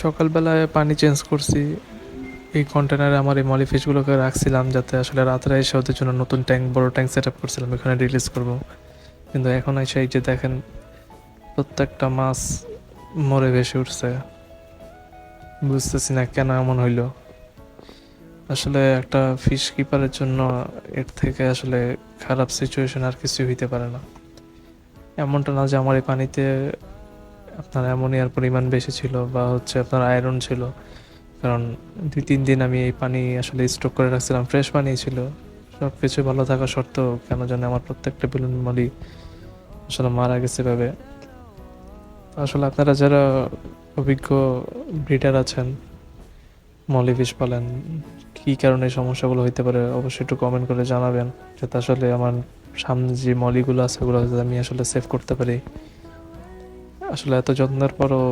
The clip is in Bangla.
সকালবেলায় পানি চেঞ্জ করছি। এই কন্টেনারে আমার এই মলি ফিশগুলোকে রাখছিলাম যাতে আসলে রাত্রে এসে ওদের জন্য নতুন ট্যাঙ্ক, বড় ট্যাঙ্ক সেট আপ করছিলাম, এখানে রিলিজ করব। কিন্তু এখন এসে এই যে দেখেন, প্রত্যেকটা মাছ মরে ভেসে উঠছে। বুঝতেছি না কেন এমন হইলো। আসলে একটা ফিশ কিপারের জন্য এর থেকে আসলে খারাপ সিচুয়েশন আর কিছু হইতে পারে না। এমনটা না যে আমার এই পানিতে আপনার অ্যামোনিয়ার পরিমাণ বেশি ছিল বা হচ্ছে আপনার আয়রন ছিল, কারণ 2-3 দিন আমি এই পানি আসলে স্টক করে রাখছিলাম, ফ্রেশ পানি ছিল। সব কিছু ভালো থাকা সত্ত্বেও কেন জানি আমার প্রত্যেকটা বেলুন মলি আসলে মারা গেছে ভাবে। আসলে আপনারা যারা অভিজ্ঞ ব্রিডার আছেন, মলি ফিশ পালেন, কী কারণে এই সমস্যাগুলো হইতে পারে অবশ্যই একটু কমেন্ট করে জানাবেন, যাতে আসলে আমার সামনে যে মলিগুলো আছে ওগুলো যাতে আমি আসলে সেভ করতে পারি। আসলে এত যত্নের পরও